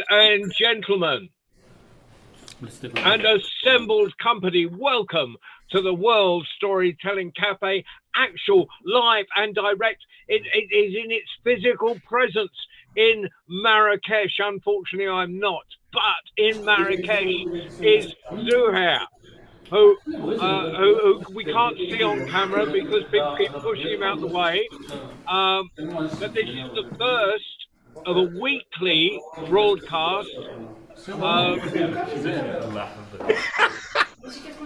And gentlemen, and assembled company, welcome to the World Storytelling Cafe, actual, live and direct. It is in its physical presence in Marrakesh. Unfortunately, I'm not, but in Marrakesh is Zouhair, who we can't see on camera because people keep pushing him out the way. But this is the first of a weekly broadcast, um,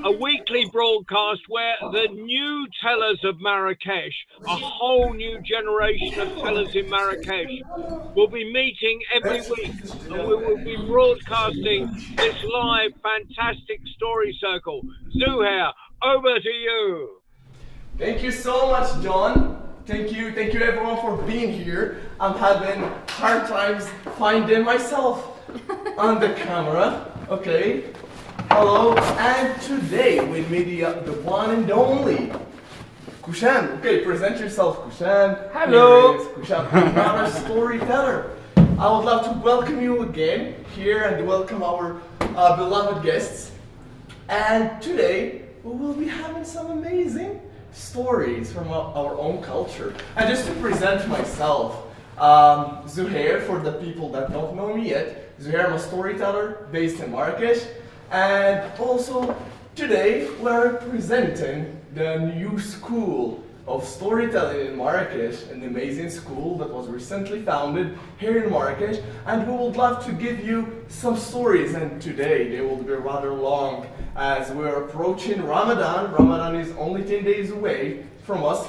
a weekly broadcast where the new tellers of Marrakesh, a whole new generation of tellers in Marrakesh, will be meeting every week, and we will be broadcasting this live fantastic story circle. Zuhair, over to you. Thank you so much, John. Thank you everyone for being here. I'm having hard times finding myself on the camera. Okay. Hello, and today with me the one and only Kushan. Okay, present yourself, Kushan. Hello. Here is Kushan, another storyteller. I would love to welcome you again here and welcome our beloved guests. And today we will be having some amazing stories from our own culture. And just to present myself, Zouhair, for the people that don't know me yet, Zouhair, I'm a storyteller based in Marrakesh. And also today we're presenting the new school of storytelling in Marrakesh, an amazing school that was recently founded here in Marrakesh, and we would love to give you some stories, and today they will be rather long as we're approaching Ramadan. Ramadan is only 10 days away from us,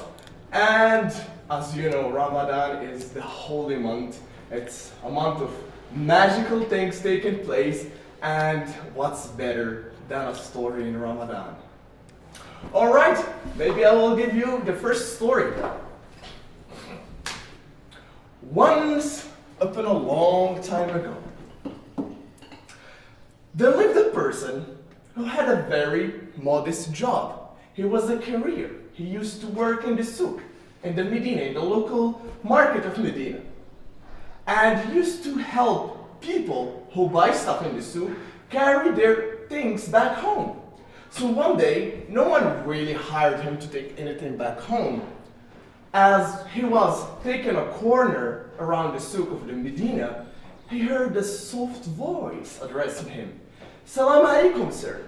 and as you know, Ramadan is the holy month. It's a month of magical things taking place, and what's better than a story in Ramadan? Alright, maybe I will give you the first story. Once upon a long time ago, there lived a person who had a very modest job. He was a carrier. He used to work in the souk, in the Medina, in the local market of Medina. And he used to help people who buy stuff in the souk carry their things back home. So one day, no one really hired him to take anything back home. As he was taking a corner around the souk of the Medina, he heard a soft voice addressing him. Salam alaikum, sir.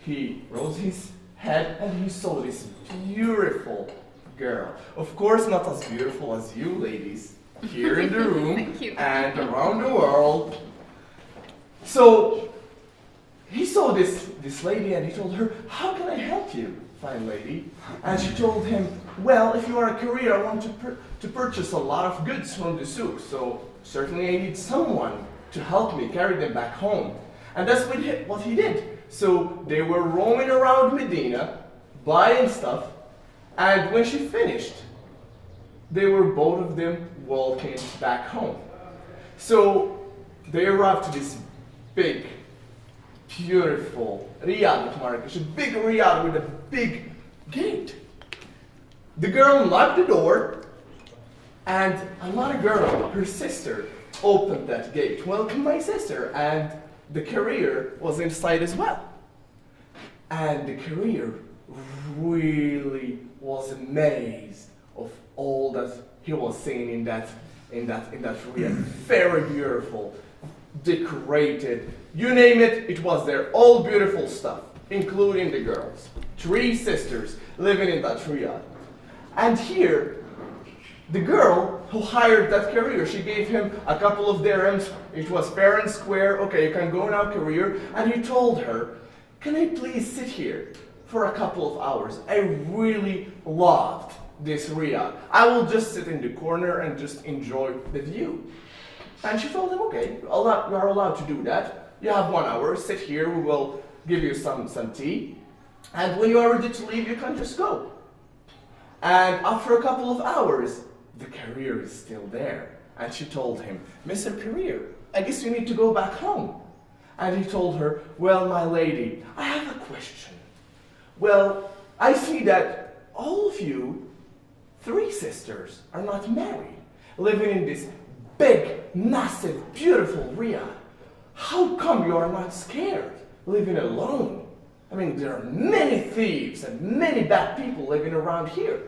He rose his head and he saw this beautiful girl. Of course, not as beautiful as you ladies here in the room and around the world. So he saw this lady and he told her, how can I help you, fine lady? And she told him, well, if you are a courier, I want to purchase a lot of goods from the souk, so certainly I need someone to help me carry them back home. And that's what he did. So they were roaming around Medina, buying stuff, and when she finished, they were both of them walking back home. So they arrived to this big, beautiful riad of Marrakesh, a big riad with a big gate. The girl locked the door, and another girl, her sister, opened that gate. Welcome, my sister. And the courier was inside as well. And the courier really was amazed of all that he was seeing in that riad. Very beautiful, decorated, you name it, it was there. All beautiful stuff, including the girls. 3 sisters living in that riad. And here, the girl who hired that courier, she gave him a couple of dirhams. It was fair and square. Okay, you can go now, courier. And he told her, can I please sit here for a couple of hours? I really loved this riad. I will just sit in the corner and just enjoy the view. And she told him, okay, you are allowed to do that. You have 1 hour, sit here, we will give you some tea. And when you are ready to leave, you can just go. And after a couple of hours, the courier is still there. And she told him, Mr. Courier, I guess you need to go back home. And he told her, well, my lady, I have a question. Well, I see that all of you 3 sisters are not married, living in this big, massive, beautiful Riyadh. How come you are not scared living alone? I mean, there are many thieves and many bad people living around here.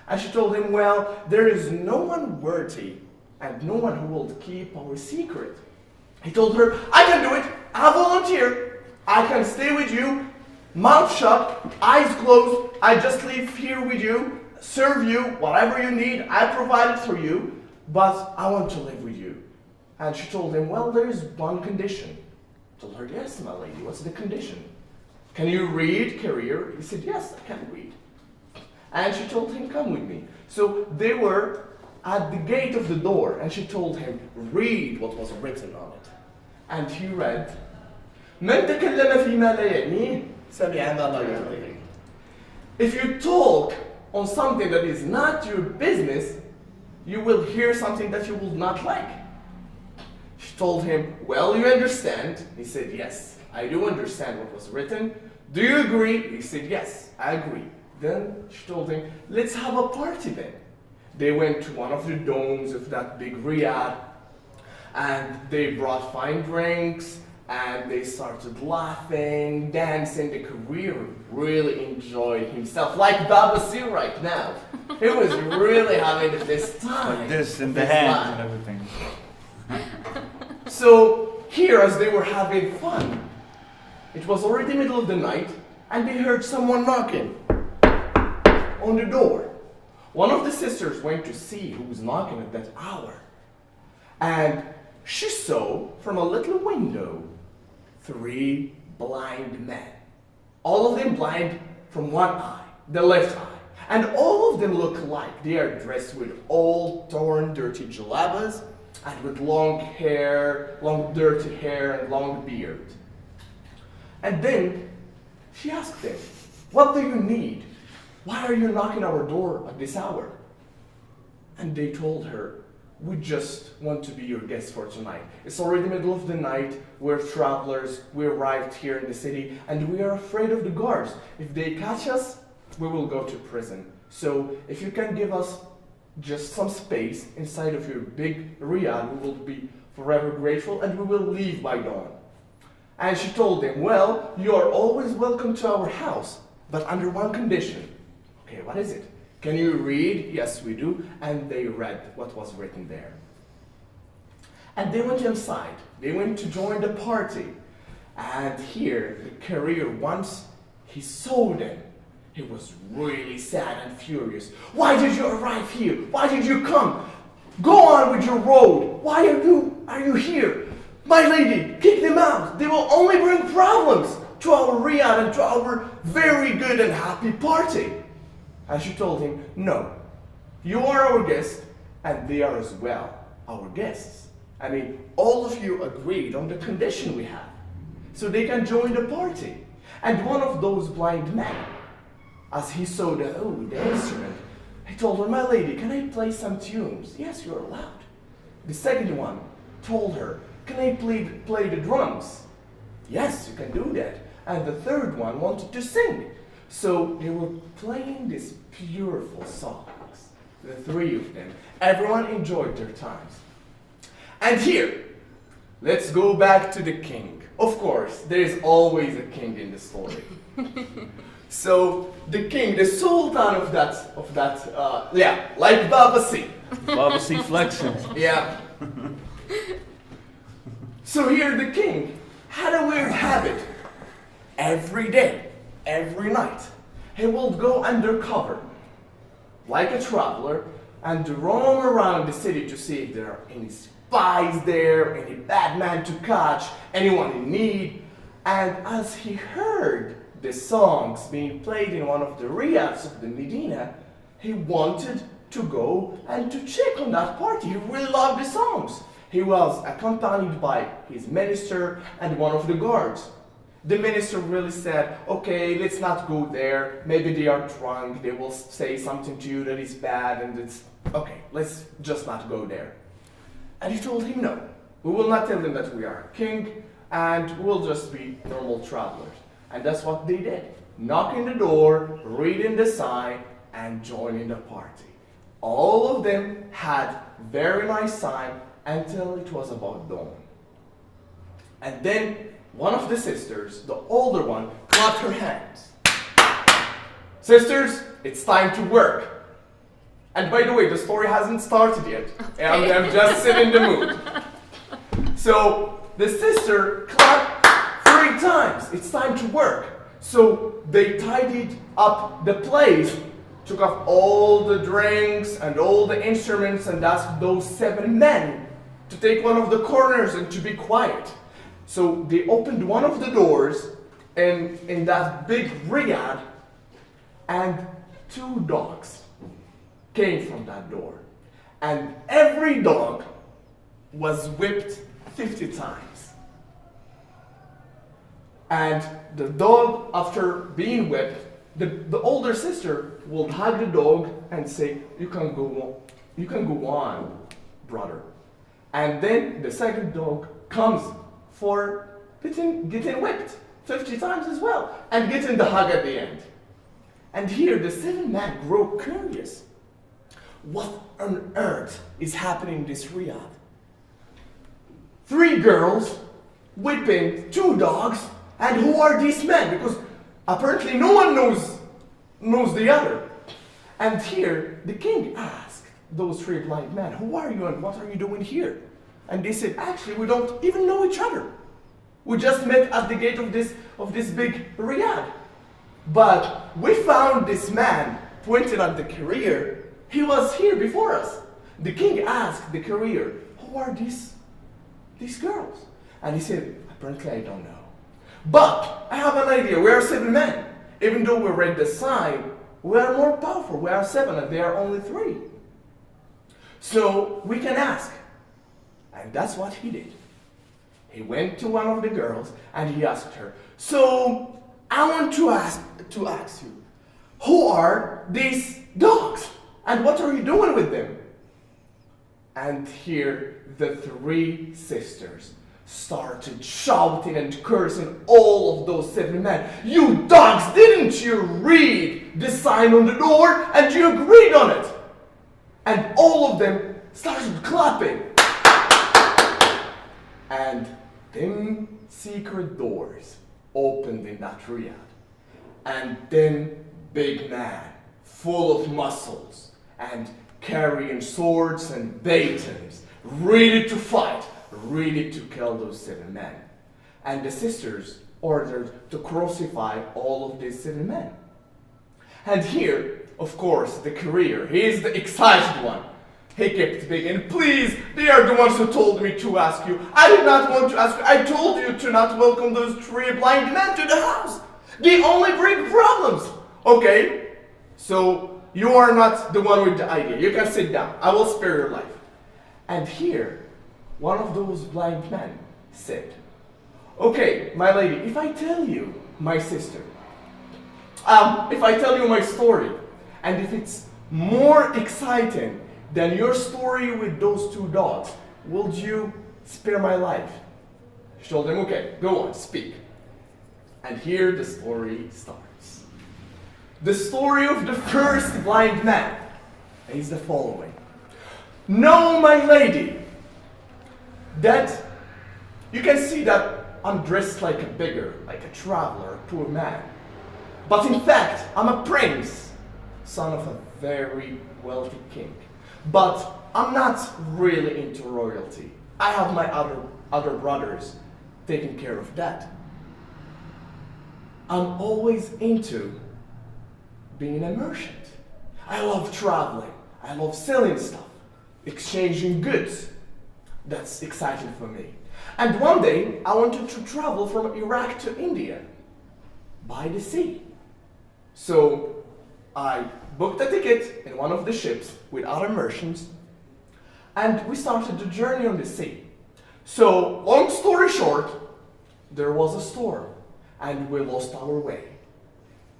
And she told him, well, there is no one worthy and no one who will keep our secret. He told her, I can do it. I volunteer. I can stay with you, mouth shut, eyes closed. I just live here with you, serve you, whatever you need, I provide it for you, but I want to live with you. And she told him, well, there is one condition. He told her, yes, my lady, what's the condition? Can you read, career? He said, yes, I can read. And she told him, come with me. So they were at the gate of the door, and she told him, read what was written on it. And he read, من تكلم فيما لا يعنيه سمع ما لا يرضيه. If you talk on something that is not your business, you will hear something that you will not like. She told him, well, you understand? He said, yes, I do understand what was written. Do you agree? He said, yes, I agree. Then she told him, let's have a party then. They went to one of the domes of that big Riyadh, and they brought fine drinks, and they started laughing, dancing. The career really enjoyed himself, like Babasi right now. He was really having this time. Like this in the hands and everything. So here, as they were having fun, it was already middle of the night, and they heard someone knocking on the door. One of the sisters went to see who was knocking at that hour, and she saw from a little window 3 blind men. All of them blind from one eye, the left eye. And all of them look alike. They are dressed with old, torn, dirty jalabas, and with long hair, long dirty hair, and long beard. And then she asked them, what do you need? Why are you knocking our door at this hour? And they told her, we just want to be your guests for tonight. It's already middle of the night, we're travelers, we arrived here in the city, and we are afraid of the guards. If they catch us, we will go to prison. So if you can give us just some space inside of your big Riyadh, we will be forever grateful, and we will leave by dawn. And she told them, well, you are always welcome to our house, but under one condition. Okay, what is it? Can you read? Yes, we do. And they read what was written there. And they went inside. They went to join the party. And here, the career, once he saw them, he was really sad and furious. Why did you arrive here? Why did you come? Go on with your road. Why are you here? My lady, kick them out. They will only bring problems to our Riyadh and to our very good and happy party. And she told him, no, you are our guest, and they are as well our guests. I mean, all of you agreed on the condition we have, so they can join the party. And one of those blind men, as he saw the instrument, he told her, my lady, can I play some tunes? Yes, you're allowed. The second one told her, can I play the drums? Yes, you can do that. And the third one wanted to sing. So they were playing these beautiful songs, the 3 of them. Everyone enjoyed their times. And here, let's go back to the king. Of course, there is always a king in the story. So the king, the sultan of that, like Babasi. Babasi flexing. Yeah. So here the king had a weird habit. Every day, every night, he will go undercover, like a traveler, and roam around the city to see if there are any spies there, any bad man to catch, anyone in need. And as he heard the songs being played in one of the riyadhs of the Medina, he wanted to go and to check on that party. He really loved the songs. He was accompanied by his minister and one of the guards. The minister really said, okay, let's not go there. Maybe they are drunk. They will say something to you that is bad, and it's okay, let's just not go there. And he told him, no, we will not tell them that we are king, and we'll just be normal travelers. And that's what they did. Knocking the door, reading the sign, and joining the party. All of them had very nice time until it was about dawn. And then one of the sisters, the older one, clapped her hands. Sisters, it's time to work. And by the way, the story hasn't started yet. Okay. I'm just sitting in the mood. So the sister clapped 3 times. It's time to work. So they tidied up the place, took off all the drinks and all the instruments and asked those 7 men to take one of the corners and to be quiet. So they opened one of the doors in that big riad, and 2 dogs came from that door. And every dog was whipped 50 times. And the dog, after being whipped, the older sister will hug the dog and say, you can go on, brother. And then the second dog comes for getting whipped 50 times as well, and getting the hug at the end. And here the 7 men grow curious. What on earth is happening in this riad? 3 girls whipping 2 dogs, and who are these men? Because apparently no one knows the other. And here the king asked those 3 blind men, who are you and what are you doing here? And they said, actually, we don't even know each other. We just met at the gate of this big riad. But we found this man pointed at the courier. He was here before us. The king asked the courier, who are these girls? And he said, apparently I don't know. But I have an idea. We are 7 men. Even though we read the sign, we are more powerful. We are 7 and they are only 3. So we can ask. And that's what he did. He went to one of the girls and he asked her, so I want to ask you, who are these dogs? And what are you doing with them? And here the 3 sisters started shouting and cursing all of those 7 men. You dogs, didn't you read the sign on the door and you agreed on it? And all of them started clapping. And then secret doors opened in that riad. And then big man, full of muscles and carrying swords and batons, ready to fight, ready to kill those 7 men. And the sisters ordered to crucify all of these 7 men. And here, of course, the courier, he is the excited one. He kept begging, please, they are the ones who told me to ask you. I did not want to ask you. I told you to not welcome those 3 blind men to the house. They only bring problems. Okay, so you are not the one with the idea. You can sit down. I will spare your life. And here, one of those blind men said, okay, my lady, if I tell you, my sister, if I tell you my story, and if it's more exciting than your story with those 2 dogs, would you spare my life? She told him, okay, go on, speak. And here the story starts. The story of the first blind man is the following. No, my lady, that you can see that I'm dressed like a beggar, like a traveler, a poor man. But in fact, I'm a prince, son of a very wealthy king. But I'm not really into royalty. I have my other brothers taking care of that. I'm always into being a merchant. I love traveling. I love selling stuff, exchanging goods. That's exciting for me. And one day, I wanted to travel from Iraq to India by the sea. So I booked a ticket in one of the ships with other merchants, and we started the journey on the sea. So, long story short, there was a storm, and we lost our way.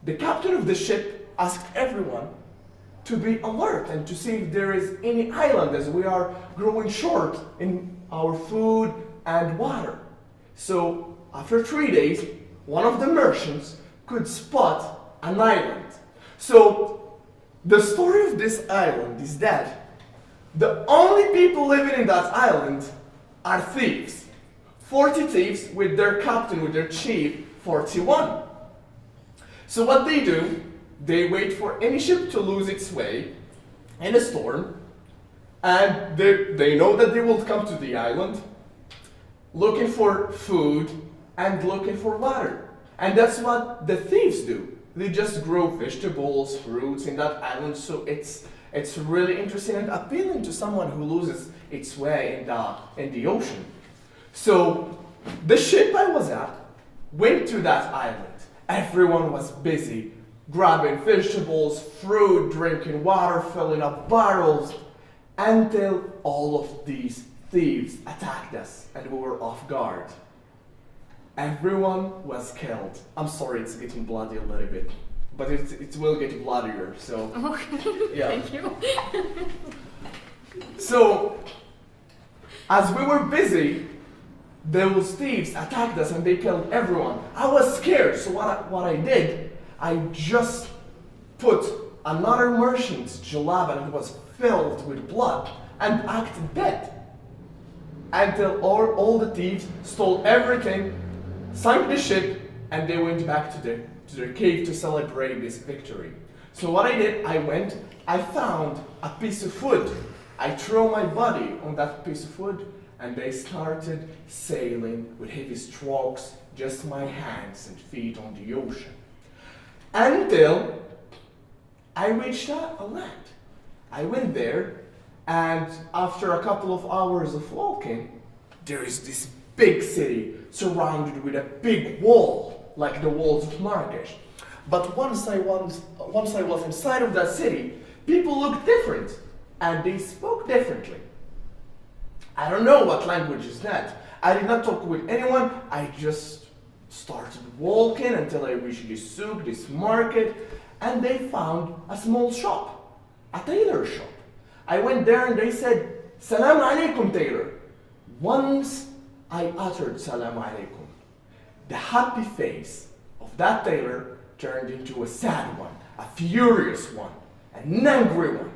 The captain of the ship asked everyone to be alert and to see if there is any island, as we are growing short in our food and water. So, after 3 days, one of the merchants could spot an island. So, the story of this island is that The only people living in that island are thieves. 40 thieves with their captain, with their chief, 41. So what they do, they wait for any ship to lose its way in a storm, and they know that they will come to the island looking for food and looking for water. And that's what the thieves do. They just grow vegetables, fruits in that island, so it's really interesting and appealing to someone who loses its way in the ocean. So the ship I was at went to that island. Everyone was busy grabbing vegetables, fruit, drinking water, filling up barrels, until all of these thieves attacked us and we were off guard. Everyone was killed. I'm sorry, it's getting bloody a little bit, but it will get bloodier, so. Okay, yeah. thank you. So, as we were busy, those thieves attacked us and they killed everyone. I was scared, so what I did, I just put another merchant's jalab and it was filled with blood and acted dead. Until all the thieves stole everything, sank the ship, and they went back to their cave to celebrate this victory. So what I did, I found a piece of wood. I threw my body on that piece of wood, and they started sailing with heavy strokes, just my hands and feet on the ocean. Until I reached a land. I went there, and after a couple of hours of walking, there is this big city surrounded with a big wall, like the walls of Marrakesh. But once I was inside of that city, people looked different, and they spoke differently. I don't know what language is that. I did not talk with anyone. I just started walking until I reached this souk, this market, and they found a small shop, a tailor shop. I went there and they said, "Salam alaikum, tailor." Once I uttered "Salam alaikum," the happy face of that tailor turned into a sad one, a furious one, an angry one.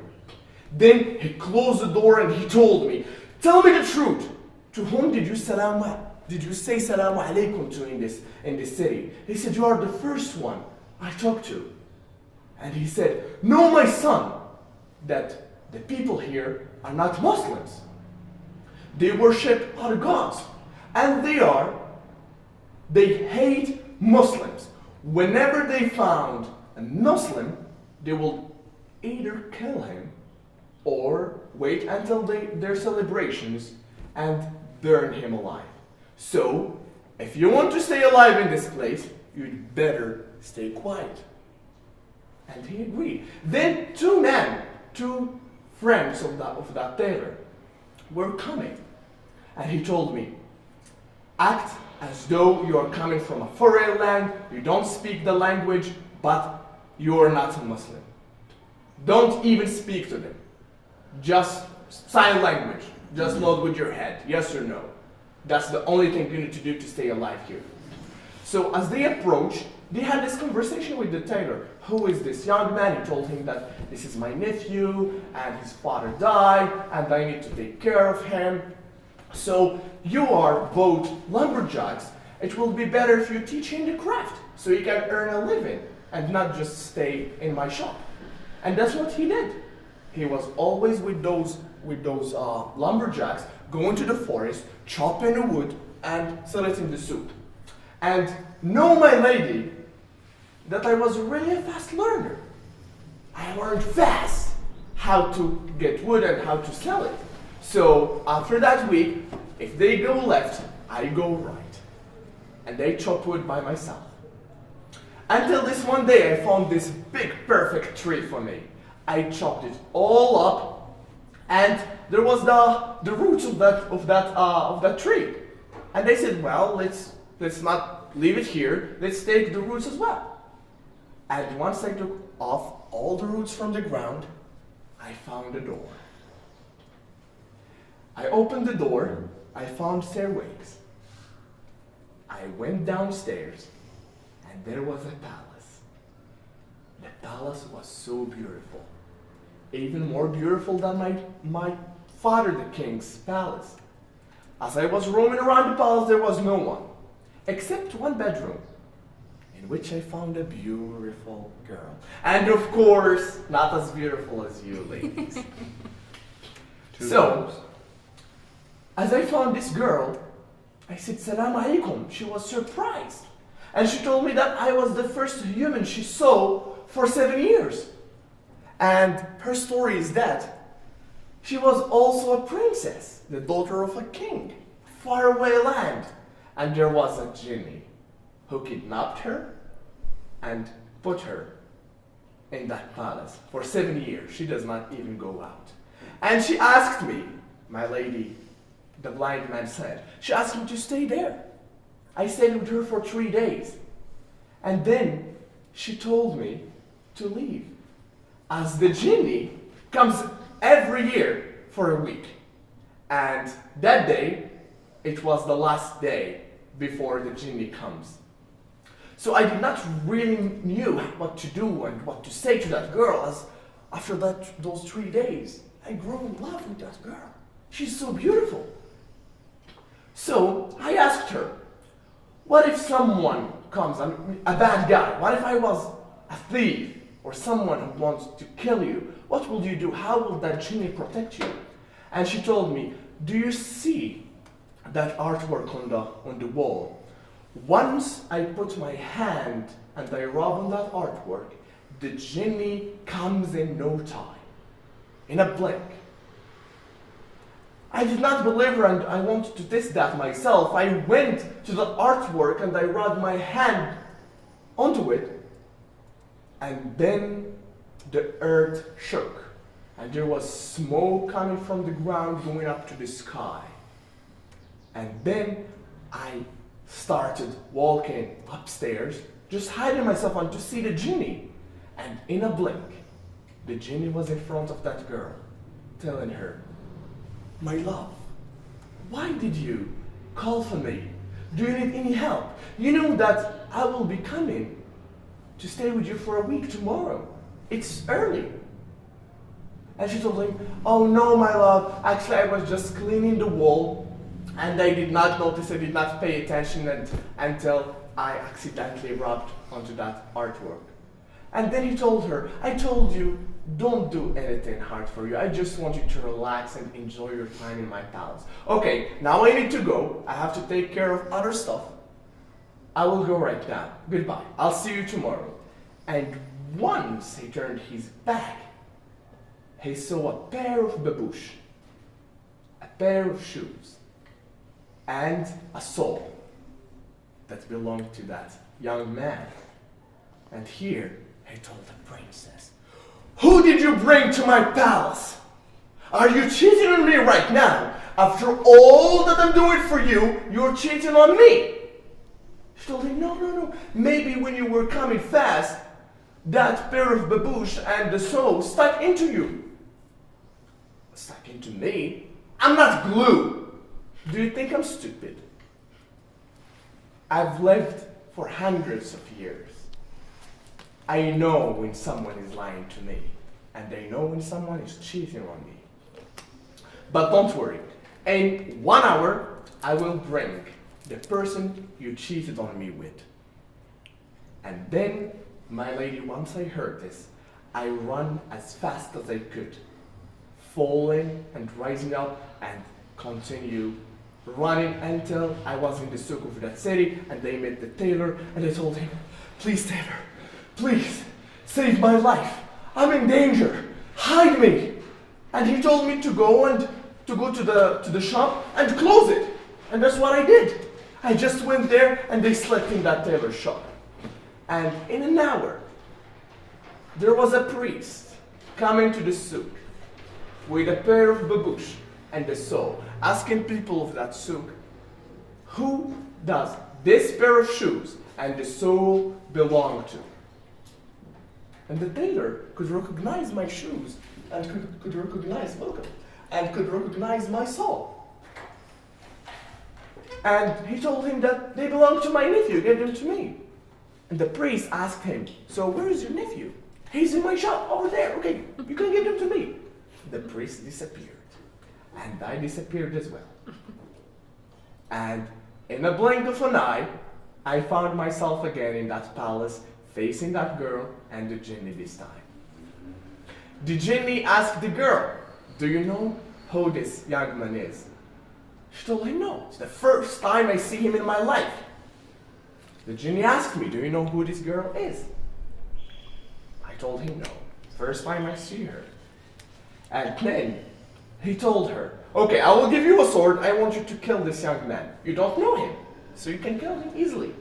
Then he closed the door and he told me, "Tell me the truth. To whom did you say salam alaikum to in this city?" He said, "You are the first one I talked to." And he said, "Know, my son, that the people here are not Muslims. They worship other gods, and they hate Muslims. Whenever they found a Muslim, they will either kill him or wait until their celebrations and burn him alive. So, if you want to stay alive in this place, you'd better stay quiet." And he agreed. Then two friends of that tailor were coming. And he told me, "Act as though you are coming from a foreign land, you don't speak the language, but you are not a Muslim. Don't even speak to them. Just sign language. Just nod with your head, yes or no. That's the only thing you need to do to stay alive here." So as they approached, they had this conversation with the tailor. "Who is this young man?" He told him that this is my nephew and his father died and I need to take care of him. So you are both lumberjacks. It will be better if you teach him the craft so he can earn a living and not just stay in my shop. And that's what he did. He was always with those lumberjacks, going to the forest, chopping the wood and selling the soup. And know, my lady, that I was really a fast learner. I learned fast how to get wood and how to sell it. So after that week, if they go left, I go right. And they chop wood by myself. Until this one day, I found this big, perfect tree for me. I chopped it all up, and there was the roots of that tree. And they said, "Well, let's not leave it here. Let's take the roots as well." And once I took off all the roots from the ground, I found a door. I opened the door, I found stairways. I went downstairs, and there was a palace. The palace was so beautiful, even more beautiful than my father the king's palace. As I was roaming around the palace, there was no one, except one bedroom, in which I found a beautiful girl. And of course, not as beautiful as you ladies. So, as I found this girl, I said, Salam alaikum. She was surprised. And she told me that I was the first human she saw for 7 years. And her story is that she was also a princess, the daughter of a king, faraway land. And there was a genie who kidnapped her and put her in that palace for 7 years. She does not even go out. And she asked me, my lady, the blind man said, she asked me to stay there. I stayed with her for 3 days. And then she told me to leave, as the genie comes every year for a week. And that day, it was the last day before the genie comes. So I did not really knew what to do and what to say to that girl, as after those 3 days, I grew in love with that girl. She's so beautiful. So I asked her, what if someone comes, a bad guy? What if I was a thief or someone who wants to kill you? What will you do? How will that genie protect you? And she told me, do you see that artwork on the wall? Once I put my hand and I rub on that artwork, the genie comes in no time, in a blink. I did not believe her and I wanted to test that myself. I went to the artwork and I rubbed my hand onto it, and then the earth shook and there was smoke coming from the ground going up to the sky. And then I started walking upstairs, just hiding myself on to see the genie. And in a blink, the genie was in front of that girl, telling her, my love, why did you call for me? Do you need any help? You know that I will be coming to stay with you for a week tomorrow. It's early. And she told him, oh no, my love, actually I was just cleaning the wall and I did not notice, I did not pay attention until I accidentally rubbed onto that artwork. And then he told her, I told you, don't do anything hard for you. I just want you to relax and enjoy your time in my palace. Okay, now I need to go. I have to take care of other stuff. I will go right now. Goodbye. I'll see you tomorrow. And once he turned his back, he saw a pair of babouche, a pair of shoes, and a soul that belonged to that young man. And here he told the princess, who did you bring to my palace? Are you cheating on me right now? After all that I'm doing for you, you're cheating on me. She told him, no. Maybe when you were coming fast, that pair of babouche and the soul stuck into you. Stuck into me? I'm not glue. Do you think I'm stupid? I've lived for hundreds of years. I know when someone is lying to me, and I know when someone is cheating on me. But don't worry, in 1 hour, I will bring the person you cheated on me with. And then, my lady, once I heard this, I run as fast as I could, falling and rising up and continue running until I was in the souk of that city, and they met the tailor, and I told him, please tailor, please, save my life. I'm in danger. Hide me. And he told me to go to the shop and close it. And that's what I did. I just went there and they slept in that tailor shop. And in an hour, there was a priest coming to the souk with a pair of babouche and a soul, asking people of that souk, who does this pair of shoes and the soul belong to? And the tailor could recognize my shoes and could recognize my soul. And he told him that they belong to my nephew, gave them to me. And the priest asked him, so where is your nephew? He's in my shop over there. Okay, you can give them to me. The priest disappeared. and I disappeared as well. And in a blink of an eye, I found myself again in that palace, facing that girl and the genie this time. The genie asked the girl, "Do you know who this young man is?" She told him, "No, it's the first time I see him in my life." The genie asked me, "Do you know who this girl is?" I told him, "No, first time I see her." And then he told her, "Okay, I will give you a sword. I want you to kill this young man. You don't know him, so you can kill him easily."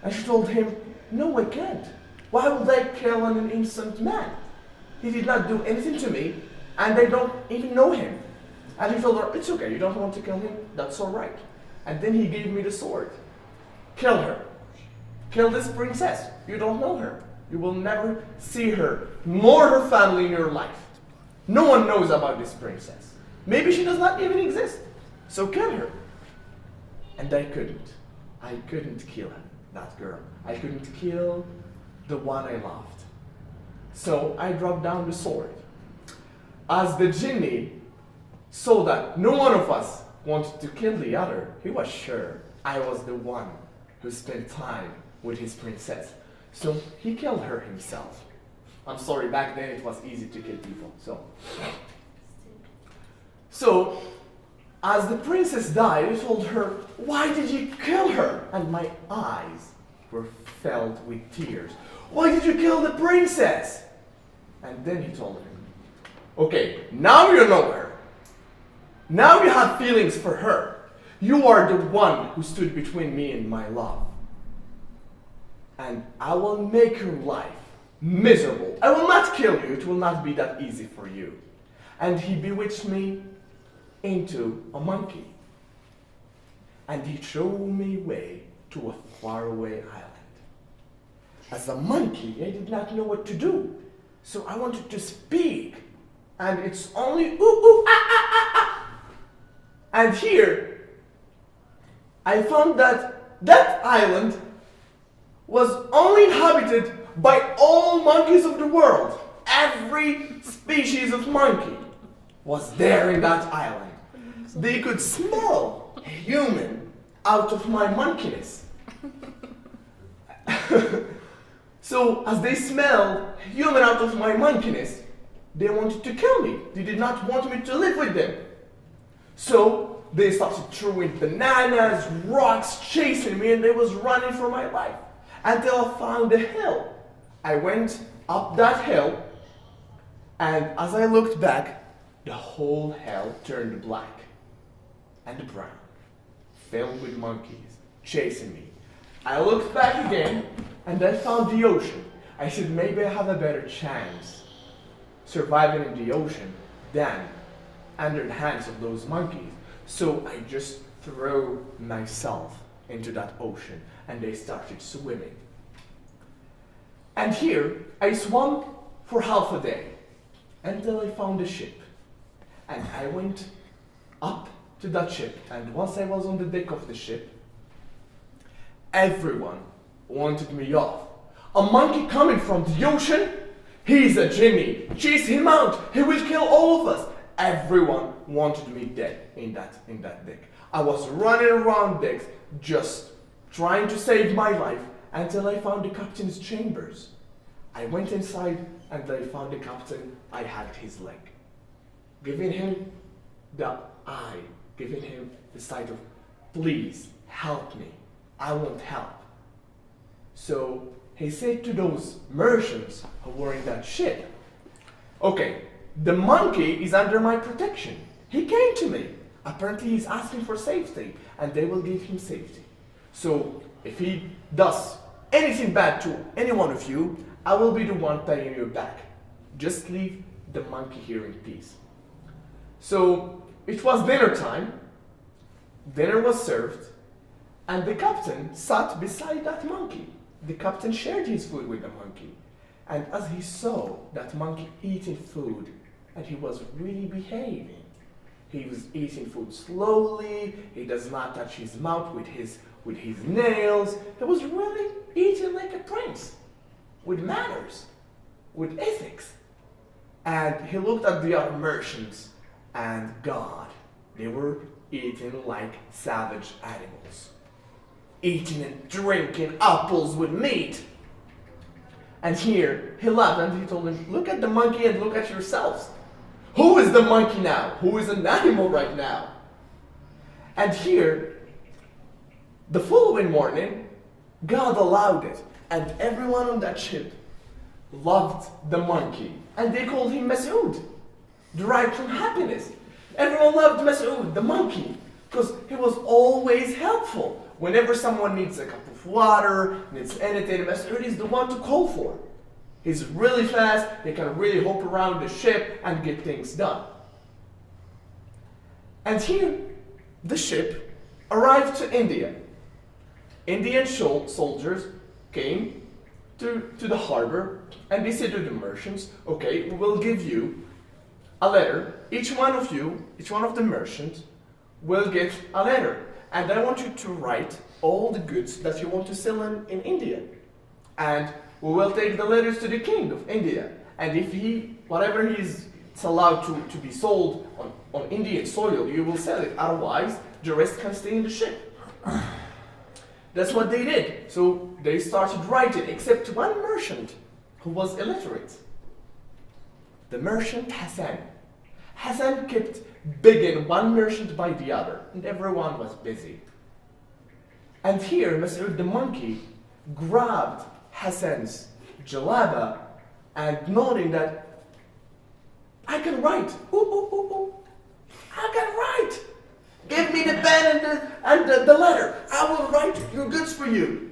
And she told him, "No, I can't. Why would I kill an innocent man? He did not do anything to me, and I don't even know him." And he told her, "It's okay, you don't want to kill him, that's all right." And then he gave me the sword. "Kill her. Kill this princess. You don't know her. You will never see her, nor her family in your life. No one knows about this princess. Maybe she does not even exist. So kill her." And I couldn't. I couldn't kill that girl. I couldn't kill the one I loved. So I dropped down the sword. As the genie saw that no one of us wanted to kill the other, he was sure I was the one who spent time with his princess. So he killed her himself. I'm sorry, back then it was easy to kill people. So as the princess died, I told her, "Why did you kill her?" And my eyes were filled with tears. "Why did you kill the princess?" And then he told her, "Okay, now you know her. Now you have feelings for her. You are the one who stood between me and my love. And I will make your life miserable. I will not kill you. It will not be that easy for you." And he bewitched me into a monkey. And he threw me away to a faraway island. As a monkey, I did not know what to do. So I wanted to speak. And it's only ooh, ooh, ah, ah, ah, ah. And here, I found that that island was only inhabited by all monkeys of the world. Every species of monkey was there in that island. They could smell a human out of my monkeyness. So as they smelled human out of my monkeyness, they wanted to kill me. They did not want me to live with them. So they started throwing bananas, rocks, chasing me, and they was running for my life until I found a hill. I went up that hill, and as I looked back, the whole hill turned black and brown, filled with monkeys chasing me. I looked back again, and I found the ocean. I said, maybe I have a better chance surviving in the ocean than under the hands of those monkeys. So I just threw myself into that ocean, and they started swimming. And here, I swam for half a day until I found a ship. And I went up to that ship, and once I was on the deck of the ship, everyone wanted me off. A monkey coming from the ocean? He's a genie. Chase him out. He will kill all of us. Everyone wanted me dead in that deck. I was running around decks just trying to save my life until I found the captain's chambers. I went inside and I found the captain. I hugged his leg, giving him the eye, giving him the sight of, please help me. I want help. So he said to those merchants who were in that ship, okay, the monkey is under my protection. He came to me. Apparently he's asking for safety, and they will give him safety. So if he does anything bad to any one of you, I will be the one paying you back. Just leave the monkey here in peace. So it was dinner time. Dinner was served, and the captain sat beside that monkey. The captain shared his food with the monkey. And as he saw that monkey eating food, and he was really behaving, he was eating food slowly, he does not touch his mouth with his nails. He was really eating like a prince, with manners, with ethics. And he looked at the other merchants, and God. They were eating like savage animals. Eating and drinking apples with meat. And here, he laughed and he told them, look at the monkey and look at yourselves. Who is the monkey now? Who is an animal right now? And here, the following morning, God allowed it. And everyone on that ship loved the monkey. And they called him Masood, derived from happiness. Everyone loved Masood, the monkey, because he was always helpful. Whenever someone needs a cup of water, needs anything, Masood is the one to call for. He's really fast, he can really hop around the ship and get things done. And here, the ship arrived to India. Indian soldiers came to the harbor and they said to the merchants, okay, we will give you a letter. Each one of the merchants will get a letter. And I want you to write all the goods that you want to sell in India. And we will take the letters to the king of India. And if whatever it's allowed to be sold on Indian soil, you will sell it. Otherwise, the rest can stay in the ship. That's what they did. So they started writing, except one merchant who was illiterate. The merchant Hassan. Hassan kept begging one merchant by the other, and everyone was busy. And here, Masood the monkey grabbed Hassan's jalaba and nodding that, I can write. Ooh, ooh, ooh, ooh. I can write. Give me the pen and the letter. I will write your goods for you.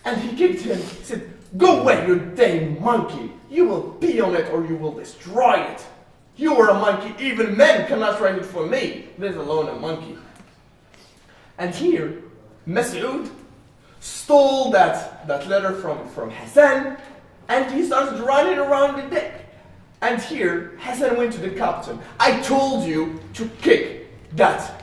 And he kicked him, said, go away, you dang monkey. You will pee on it or you will destroy it. You are a monkey. Even men cannot write it for me, let alone a monkey. And here, Masood stole that letter from Hassan and he started running around the deck. And here, Hassan went to the captain. I told you to kick that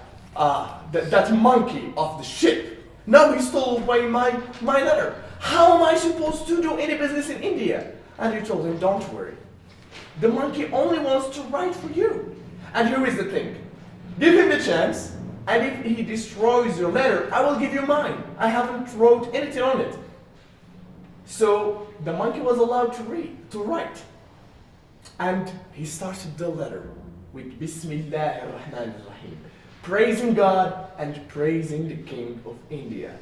monkey off the ship. Now he stole away my letter. How am I supposed to do any business in India? And he told him, don't worry. The monkey only wants to write for you. And here is the thing. Give him the chance, and if he destroys your letter, I will give you mine. I haven't wrote anything on it. So the monkey was allowed to write. And he started the letter with Bismillah ar-Rahman ar-Rahim, praising God and praising the King of India.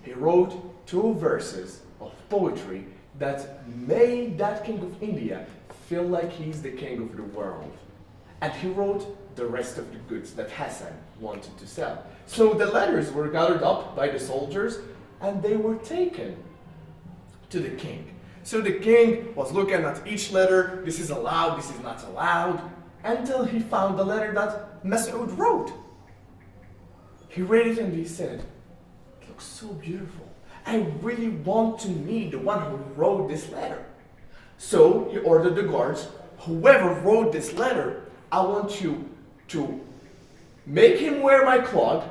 He wrote 2 verses of poetry that made that King of India feel like he's the king of the world. And he wrote the rest of the goods that Hassan wanted to sell. So the letters were gathered up by the soldiers and they were taken to the king. So the king was looking at each letter, this is allowed, this is not allowed, until he found the letter that Masood wrote. He read it and he said, it looks so beautiful. I really want to meet the one who wrote this letter. So he ordered the guards, whoever wrote this letter, I want you to make him wear my clog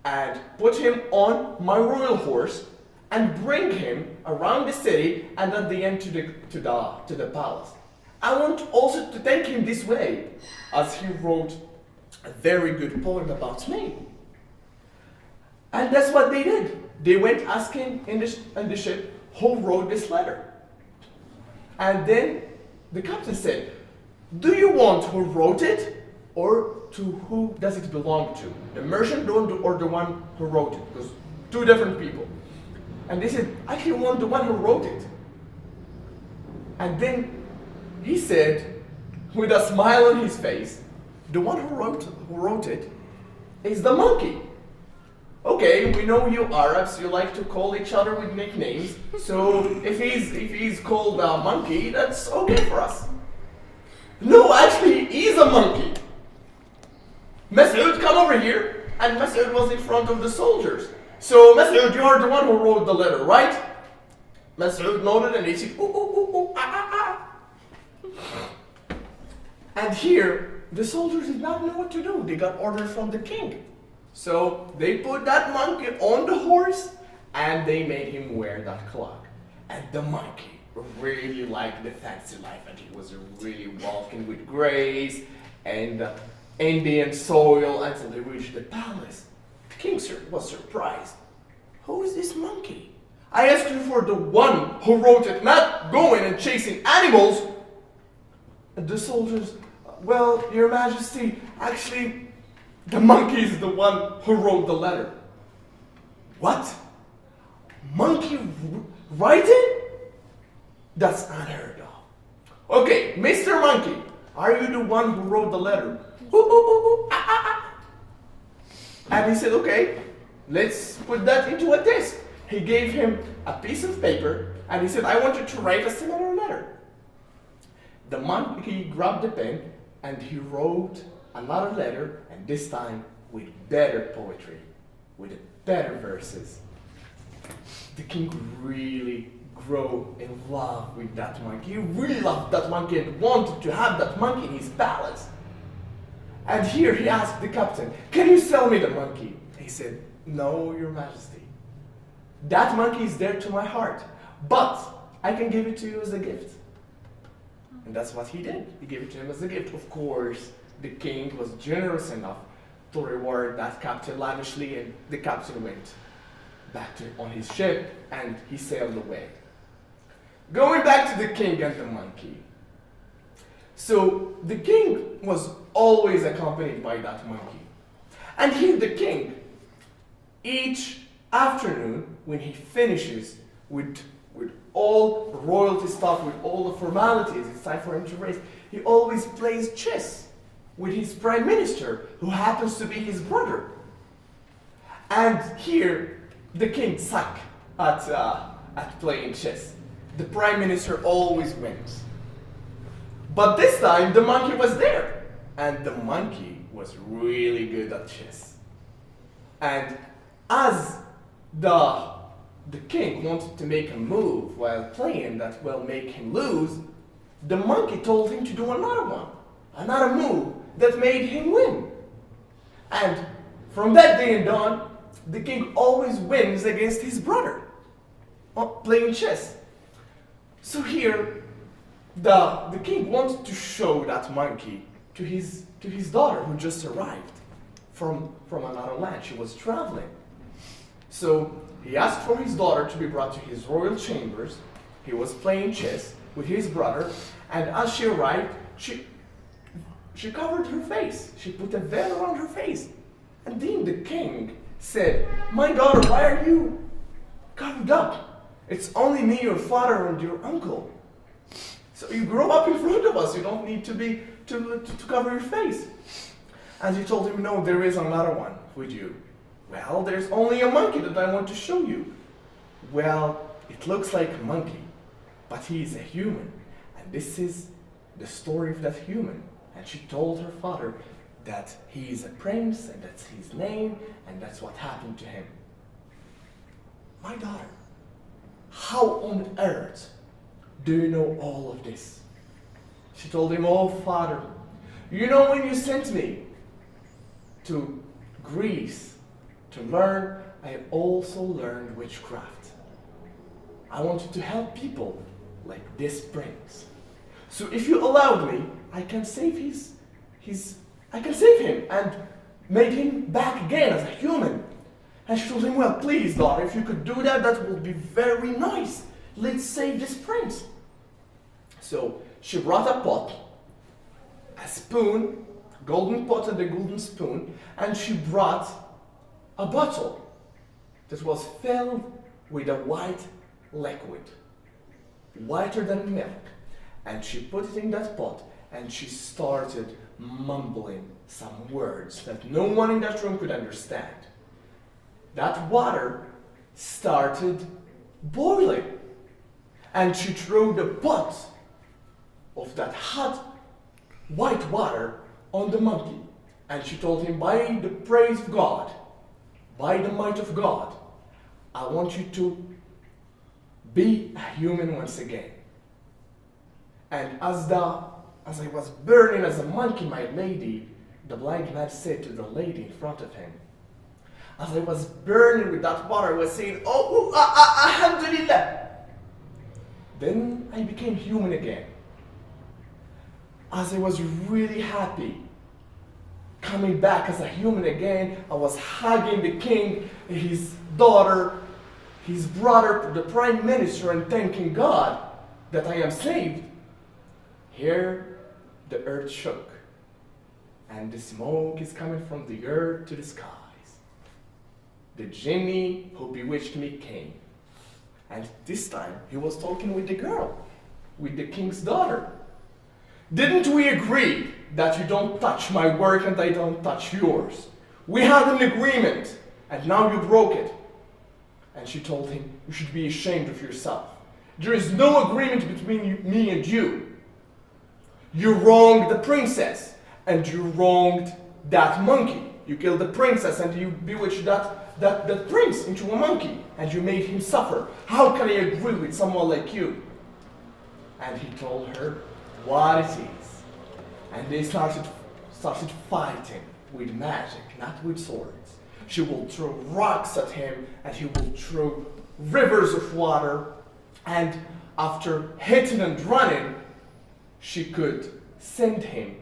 and put him on my royal horse and bring him around the city and at the end to the palace. I want also to thank him this way, as he wrote a very good poem about me. And that's what they did. They went asking in the ship who wrote this letter. And then the captain said, do you want who wrote it or to who does it belong to? The merchant or the one who wrote it? Because 2 different people. And they said, I actually want the one who wrote it. And then he said, with a smile on his face, the one who wrote it is the monkey. Okay, we know you Arabs, you like to call each other with nicknames, so if he's called a monkey, that's okay for us. No, actually, he's a monkey. Masood, come over here. And Masood was in front of the soldiers. So, Masood, you are the one who wrote the letter, right? Masood nodded and he said, ooh, ooh, ooh, ooh, ah, ah, ah. And here, the soldiers did not know what to do. They got orders from the king. So they put that monkey on the horse and they made him wear that clog. And the monkey really liked the fancy life and he was really walking with grace and Indian soil until they reached the palace. The king was surprised. Who is this monkey? I asked you for the one who wrote it, not going and chasing animals. And the soldiers, well, Your Majesty, actually, the monkey is the one who wrote the letter. What? Monkey writing? That's unheard of. Okay, Mr. Monkey, are you the one who wrote the letter? And he said, okay, let's put that into a test. He gave him a piece of paper and he said, I want you to write a similar letter. The monkey grabbed the pen and he wrote another letter, and this time with better poetry, with better verses. The king really grew in love with that monkey. He really loved that monkey and wanted to have that monkey in his palace. And here he asked the captain, can you sell me the monkey? He said, no, Your Majesty. That monkey is dear to my heart, but I can give it to you as a gift. And that's what he did. He gave it to him as a gift. Of course, the king was generous enough to reward that captain lavishly, and the captain went back on his ship and he sailed away. Going back to the king and the monkey. So the king was always accompanied by that monkey. And here the king, each afternoon when he finishes with all royalty stuff, with all the formalities, it's time for him to race, he always plays chess with his prime minister, who happens to be his brother. And here, the king sucks at playing chess. The prime minister always wins. But this time, the monkey was there. And the monkey was really good at chess. And as the king wanted to make a move while playing that will make him lose, the monkey told him to do another move that made him win. And from that day and on, the king always wins against his brother playing chess. So here, the king wanted to show that monkey to his daughter, who just arrived from another land. She was traveling. So he asked for his daughter to be brought to his royal chambers. He was playing chess with his brother, and as she arrived, she covered her face. She put a veil around her face. And then the king said, my daughter, why are you covered up? It's only me, your father, and your uncle. So you grow up in front of us. You don't need to cover your face. And he told him, no, there is another one with you. Well, there's only a monkey that I want to show you. Well, it looks like a monkey, but he is a human. And this is the story of that human. And she told her father that he is a prince, and that's his name, and that's what happened to him. My daughter, how on earth do you know all of this? She told him, oh, father, you know when you sent me to Greece to learn, I also learned witchcraft. I wanted to help people like this prince. So if you allowed me, I can save him and make him back again as a human. And she told him, well, please, daughter, if you could do that, that would be very nice. Let's save this prince. So she brought a pot, a spoon, golden pot and a golden spoon, and she brought a bottle that was filled with a white liquid, whiter than milk. And she put it in that pot, and she started mumbling some words that no one in that room could understand. That water started boiling, and she threw the pot of that hot white water on the monkey, and she told him, by the praise of God, by the might of God, I want you to be a human once again. And as I was burning as a monkey, my lady, the blind man said to the lady in front of him, as I was burning with that water, I was saying, Alhamdulillah. Then I became human again. As I was really happy coming back as a human again. I was hugging the king, his daughter, his brother, the prime minister, and thanking God that I am saved. Here, the earth shook, and the smoke is coming from the earth to the skies. The genie who bewitched me came, and this time he was talking with the girl, with the king's daughter. Didn't we agree that you don't touch my work and I don't touch yours? We had an agreement, and now you broke it. And she told him, you should be ashamed of yourself. There is no agreement between me and you. You wronged the princess, and you wronged that monkey. You killed the princess and you bewitched that prince into a monkey, and you made him suffer. How can I agree with someone like you? And he told her what it is. And they started fighting with magic, not with swords. She will throw rocks at him, and he will throw rivers of water. And after hitting and running, she could send him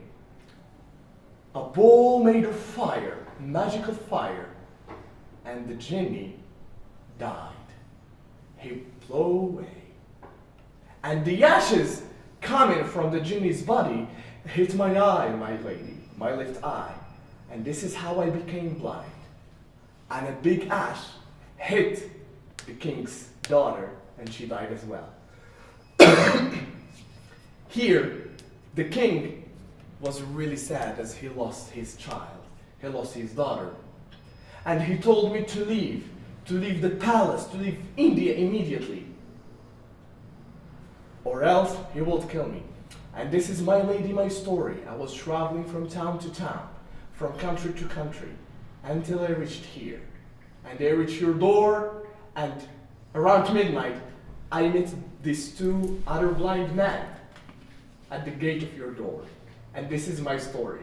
a bowl made of fire, magical fire. And the genie died. He blew away. And the ashes coming from the genie's body hit my eye, my lady, my left eye. And this is how I became blind. And a big ash hit the king's daughter, and she died as well. Here, the king was really sad as he lost his child. He lost his daughter. And he told me to leave the palace, to leave India immediately. Or else he would kill me. And this is my lady, my story. I was traveling from town to town, from country to country, until I reached here. And I reached your door, and around midnight, I met these two other blind men at the gate of your door. And this is my story.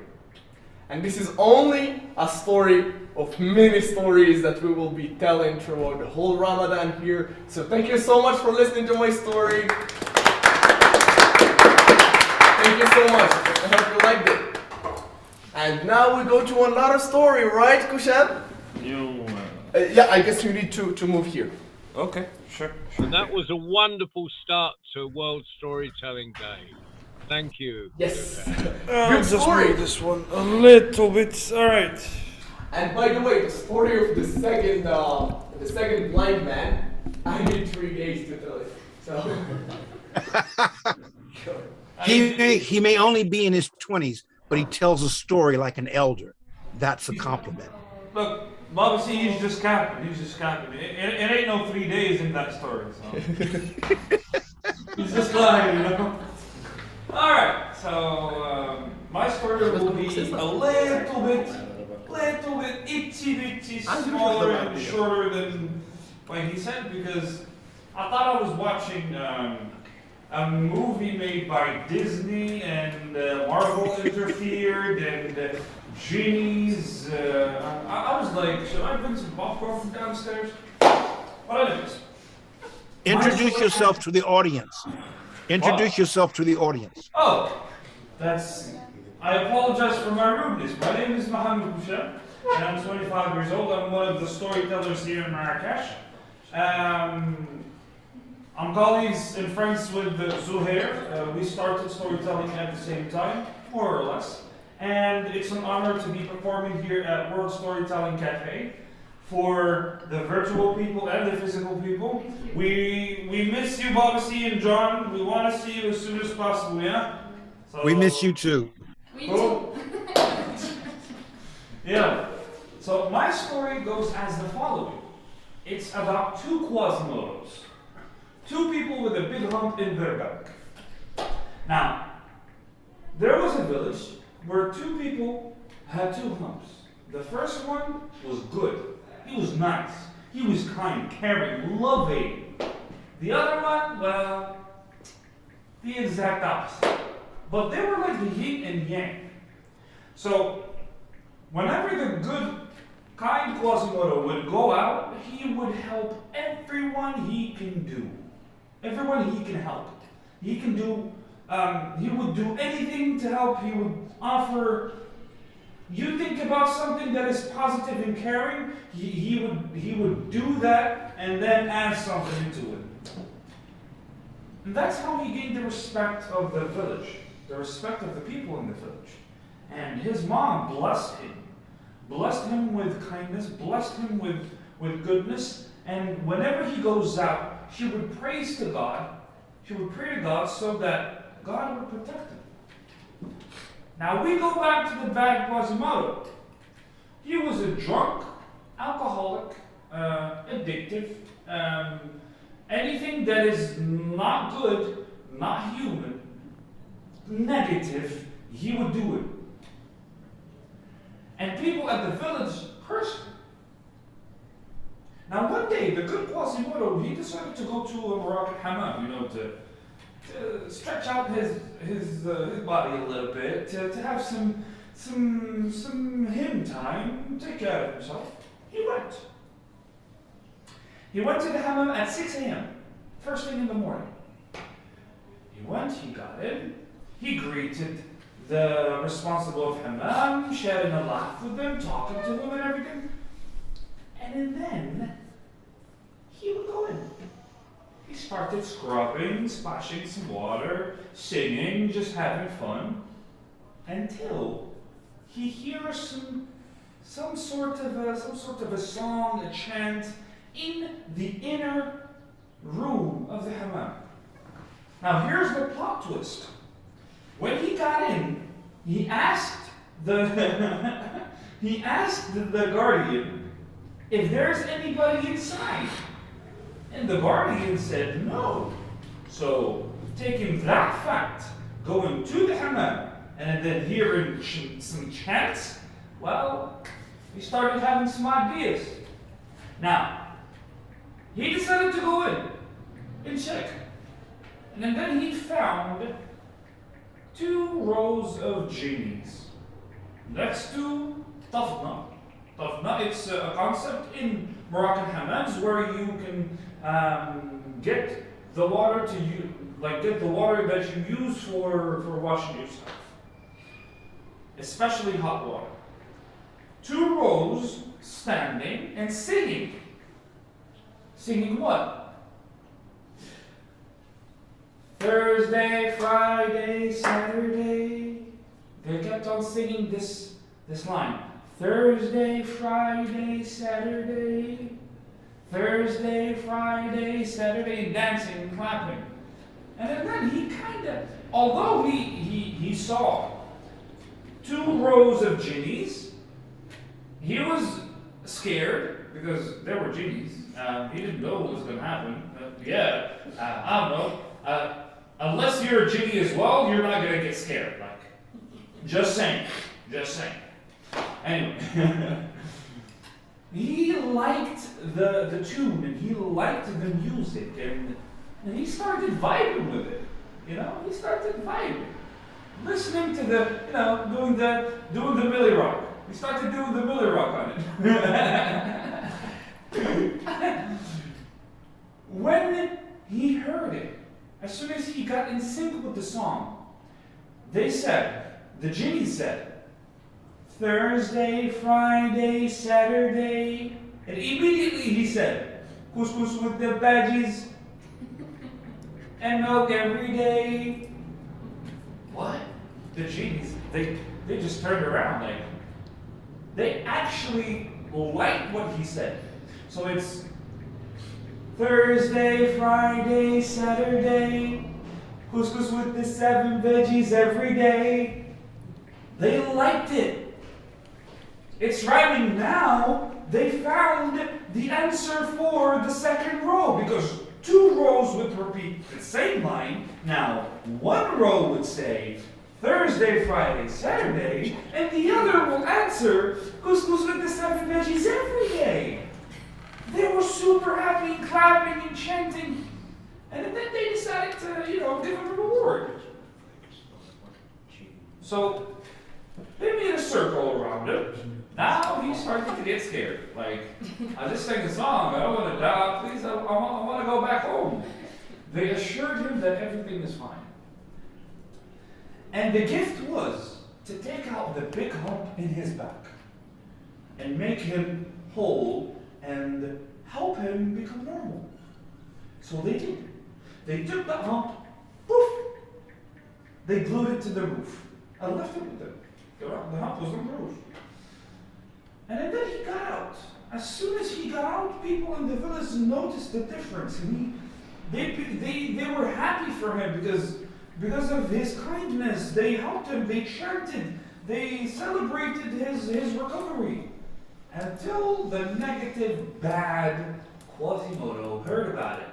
And this is only a story of many stories that we will be telling throughout the whole Ramadan here. So thank you so much for listening to my story. Thank you so much. I hope you liked it. And now we go to another story, right, Kushan? Yeah, I guess you need to move here. Okay, sure. And that was a wonderful start to World Storytelling Day. Thank you. Yes. I'll just move this one a little bit. All right. And by the way, the story of the second blind man, I need 3 days to tell it. So. He may only be in his 20s, but he tells a story like an elder. That's a compliment. Look, Bobby, see, he's just capping. It ain't no 3 days in that story. So. He's just lying, you know. All right, so my story will be a little bit itsy bitsy smaller and shorter than what he said, because I thought I was watching a movie made by Disney, and Marvel interfered, and genies. I was like, should I bring some popcorn from downstairs? But anyways. Introduce yourself to the audience. Introduce yourself to the audience. Oh, I apologize for my rudeness. My name is Mohammed Boucher, and I'm 25 years old. I'm one of the storytellers here in Marrakesh. I'm colleagues and friends with Zouhair. We started storytelling at the same time, more or less. And it's an honor to be performing here at World Storytelling Cafe for the virtual people and the physical people. We miss you, Bobby and John. We want to see you as soon as possible, yeah? So, we miss you too. We do. Yeah. So my story goes as the following. It's about two Quasimodos. Two people with a big hump in their back. Now, there was a village where two people had two humps. The first one was good. He was nice. He was kind, caring, loving. The other one, well, the exact opposite. But they were like the yin and yang. So, whenever the good, kind Quasimodo would go out, he would help everyone he can do. Everyone he can help. He can do, he would do anything to help. He would offer You think about something that is positive and caring, he would do that and then add something into it. And that's how he gained the respect of the village, the respect of the people in the village. And his mom blessed him with kindness, blessed him with goodness, and whenever he goes out, she would praise to God, she would pray to God so that God would protect him. Now we go back to the bad Quasimodo. He was a drunk, alcoholic, addictive, anything that is not good, not human, negative, he would do it. And people at the village cursed him. Now one day, the good Quasimodo, he decided to go to a Moroccan hammam, to stretch out his body a little bit, to have some him time, take care of himself. He went. He went to the hammam at 6 a.m., first thing in the morning. He went, he got in, he greeted the responsible of hammam, sharing a laugh with them, talking to them and everything. And then he would go in. He started scrubbing, splashing some water, singing, just having fun, until he hears some sort of a song, a chant in the inner room of the hammam. Now here's the plot twist. When he got in, he asked the guardian if there's anybody inside. And the guardian said no. So, taking that fact, going to the hammam, and then hearing some chants, well, he started having some ideas. Now, he decided to go in and check. And then he found 2 rows of genies next to tafna. Tafna, it's a concept in Moroccan hammams where you can get the water get the water that you use for washing yourself, especially hot water. 2 rows standing and singing. Singing what? Thursday, Friday, Saturday. They kept on singing this line. Thursday, Friday, Saturday. Thursday, Friday, Saturday, and dancing and clapping. And then he kind of, although he saw 2 rows of genies, he was scared because there were genies. He didn't know what was going to happen. I don't know. Unless you're a genie as well, you're not going to get scared. Just saying. Anyway. He liked the tune and he liked the music and he started vibing with it. He started vibing. Listening to doing the Millie Rock. He started doing the Millie Rock on it. When he heard it, as soon as he got in sync with the song, the genie said, Thursday, Friday, Saturday. And immediately he said, couscous with the veggies and milk every day. What? The genies, they just turned around. They actually liked what he said. So it's Thursday, Friday, Saturday. Couscous with the 7 veggies every day. They liked it. It's rhyming now. They found the answer for the second row because 2 rows would repeat the same line. Now, 1 row would say Thursday, Friday, Saturday, and the other will answer couscous with the 7 veggies every day. They were super happy, clapping and chanting, and then they decided to, give him a reward. So they made a circle around him. Now he's starting to get scared. I just sang a song. I don't want to die. Please, I want to go back home. They assured him that everything is fine. And the gift was to take out the big hump in his back and make him whole and help him become normal. So they did. They took the hump, poof, they glued it to the roof and left it with them. The hump was on the roof. And then he got out. As soon as he got out, people in the village noticed the difference. And they were happy for him because of his kindness. They helped him, they chanted, they celebrated his recovery. Until the negative, bad Quasimodo heard about it.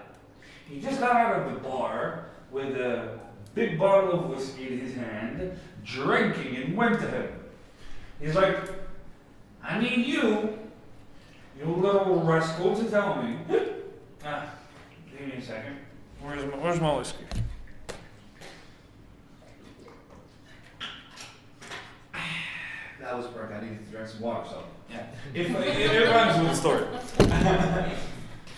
He just got out of the bar with a big bottle of whiskey in his hand, drinking, and went to him. He's like, I need you little rascal, to tell me. Give me a second. Where's my whiskey? That was work. I needed to drink some water, so yeah. It rhymes with the story.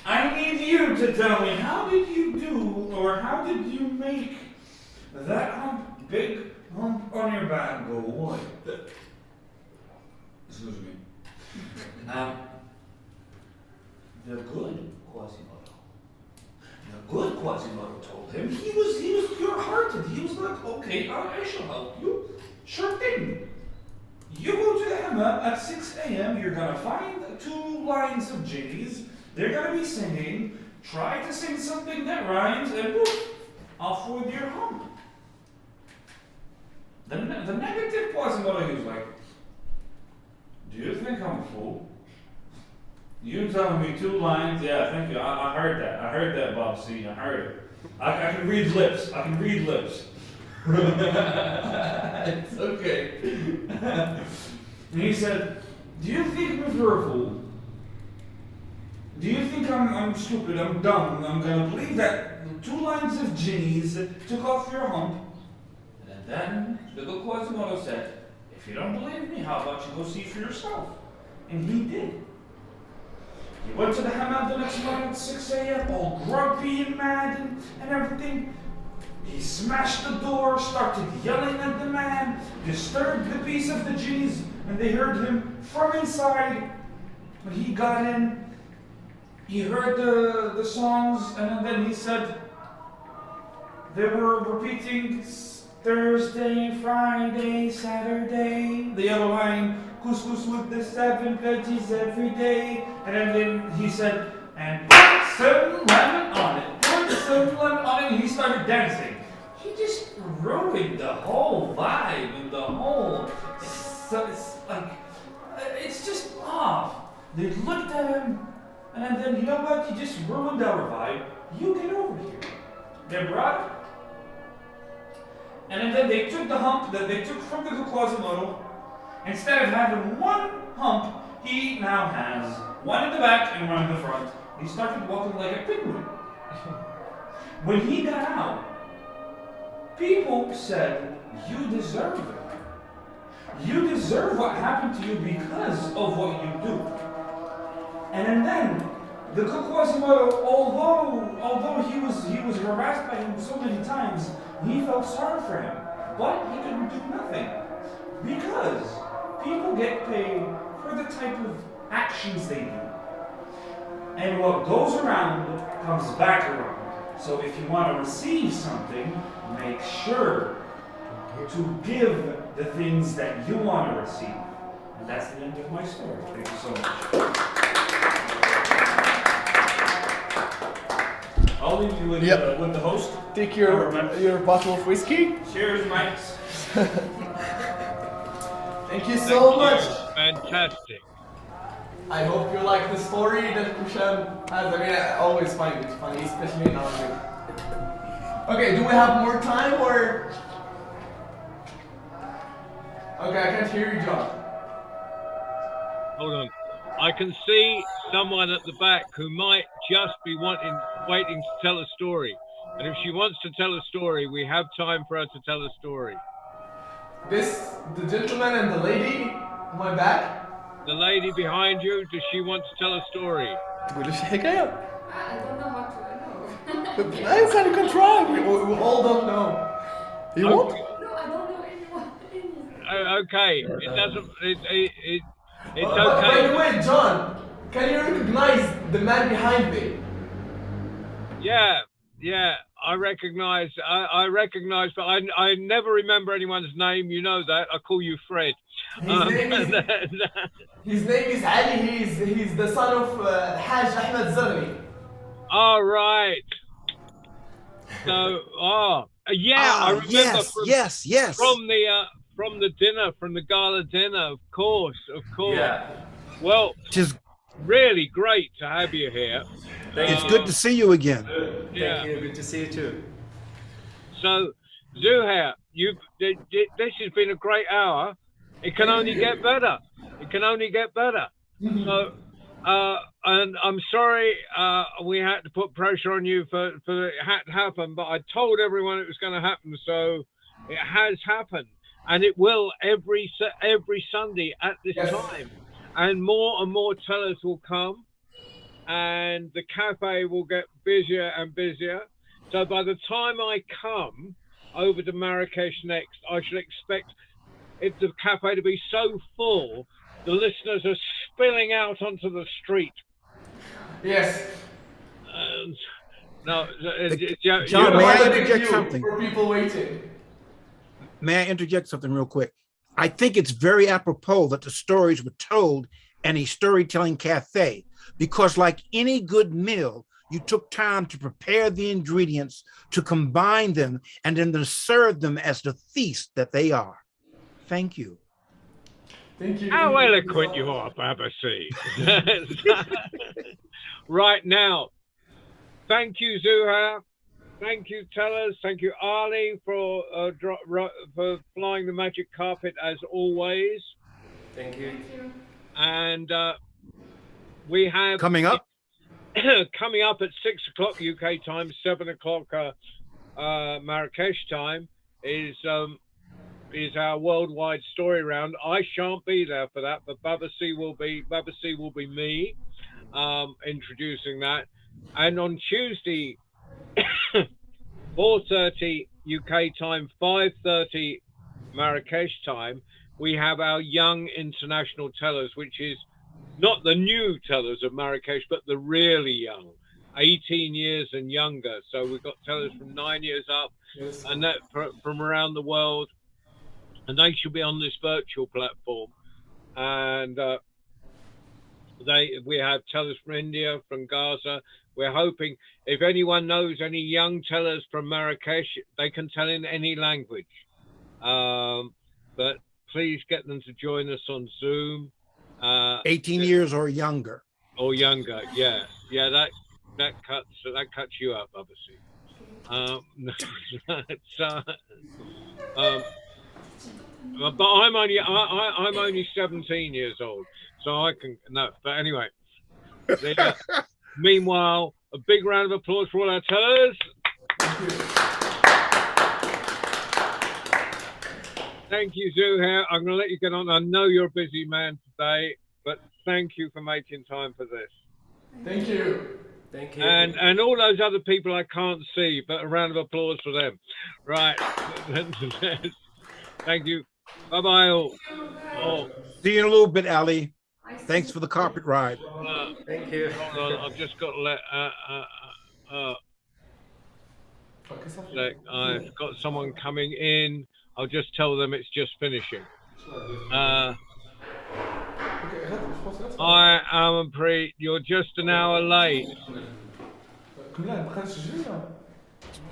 I need you to tell me, how did you do, or how did you make that big hump on your back go away? Excuse me. The good Quasimodo told him he was pure-hearted. He was like, okay, I shall help you. Sure thing. You go to the hammer at 6 a.m. You're gonna find 2 lines of genies. They're gonna be singing. Try to sing something that rhymes, and whoop, off with your hump. The negative Quasimodo, he was like, do you think I'm a fool? You telling me 2 lines? Yeah, thank you. I heard that. I heard that, Bob C. I heard it. I can read lips. It's okay. And he said, do you think me for a fool? Do you think I'm stupid, I'm dumb, I'm gonna believe that 2 lines of genies took off your hump? And then little Quasimodo said, if you don't believe me, how about you go see for yourself? And he did. He went to the hammer the next morning at 6 a.m., all grumpy and mad and everything. He smashed the door, started yelling at the man, disturbed the peace of the genies, and they heard him from inside. When he got in, he heard the songs, and then he said, they were repeating Thursday, Friday, Saturday. The other line, couscous with the 7 veggies every day. And then he said, and put some lemon on it, put some lemon on it, and he started dancing. He just ruined the whole vibe and the whole, it's just off. They looked at him, and then, you know what, you just ruined our vibe. You get over here. They brought it. And then they took the hump that they took from the Quasimodo. Instead of having 1 hump, he now has 1 in the back and 1 in the front. He started walking like a penguin. When he got out, people said, you deserve it. You deserve what happened to you because of what you do. And then the Quasimodo, although he was harassed by him so many times, he felt sorry for him. But he couldn't do nothing. Because people get paid for the type of actions they do. And what goes around comes back around. So if you want to receive something, make sure to give the things that you want to receive. And that's the end of my story. Thank you so much. I'll leave you with the host. Take your bottle of whiskey. Cheers, mates. Thank you so much. Fantastic. I hope you like the story that Kushan has. I mean, I always find it funny, especially in Arabic. Okay, do we have more time or? Okay, I can't hear you, John. Hold on. I can see someone at the back who might just be waiting to tell a story. And if she wants to tell a story, we have time for her to tell a story. The gentleman and the lady on my back? The lady behind you, does she want to tell a story? تقول لي شي حكاية؟ I don't know how to know. لا you can try. We all don't know. You want? No, I don't know anyone. Okay, it doesn't. It's By the okay. way, John, can you recognize the man behind me? Yeah, yeah. I recognize, but I never remember anyone's name. You know that. I call you Fred. His name is Ali. He's the son of Haj Ahmed Zarni. All right. So, yeah, I remember yes. from the dinner, from the gala dinner. Of course. Yeah. Well, Tis, really great to have you here. it's good to see you again. Yeah. Thank you. Good to see you too. So, Zouhair, this has been a great hour. It can only get better. It can only get better. So, and I'm sorry we had to put pressure on you for it had to happen, but I told everyone it was going to happen, so it has happened, and it will every Sunday at this time, and more tellers will come, and the cafe will get busier and busier. So by the time I come over to Marrakesh next, I should expect the cafe to be so full, the listeners are spilling out onto the street. Yes. No, John, may I interject something? For people waiting. May I interject something real quick? I think it's very apropos that the stories were told in a storytelling cafe, because like any good meal, you took time to prepare the ingredients, to combine them, and then to serve them as the feast that they are. Thank you. Thank you. How eloquent you are, Babasi. Right now, thank you, Zouhair. Thank you, tellers. Thank you, Ali, for flying the magic carpet as always. Thank you. And we have Coming up at 6 o'clock UK time, 7 o'clock Marrakesh time is our worldwide story round. I shan't be there for that, but Babasi will be me introducing that. And on Tuesday, 4:30 UK time, 5:30 Marrakesh time, we have our young international tellers, which is not the new tellers of Marrakesh, but the really young, 18 years and younger. So we've got tellers from 9 years up, and that from around the world, and they should be on this virtual platform. And we have tellers from India, from Gaza. We're hoping if anyone knows any young tellers from Marrakesh, they can tell in any language. But please get them to join us on Zoom. 18 years or younger. Or younger, yeah. That cuts you up, obviously. But I'm only 17 years old, so I can no. But anyway, meanwhile, a big round of applause for all our tellers. Thank you, Zouhair. I'm going to let you get on. I know you're a busy man today, but thank you for making time for this. Thank you. Thank you. And all those other people I can't see, but a round of applause for them. Right. Thank you. Bye-bye all. See you in a little bit, Ali. Thanks for the carpet ride. Thank you. Hold on, I've just got to let I've got someone coming in. I'll just tell them it's just finishing. I am you're just an hour late.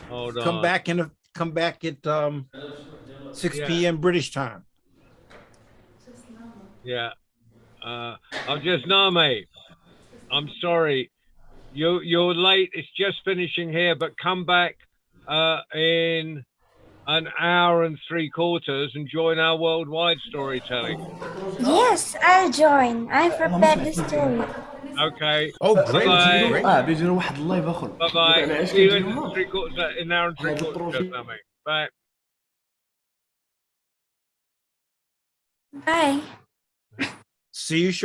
Hold on. Come back at 6 p.m. British time. Yeah. I'm just mate. I'm sorry. You're late. It's just finishing here, but come back in an hour and 3/4 and join our worldwide storytelling. Yes, I'll join. I prepared the story. Okay. Oh, great. بيجي واحد اللايف اخر. Bye bye. See you in 3/4, an hour and 3/4. Bye. Bye. See you shortly.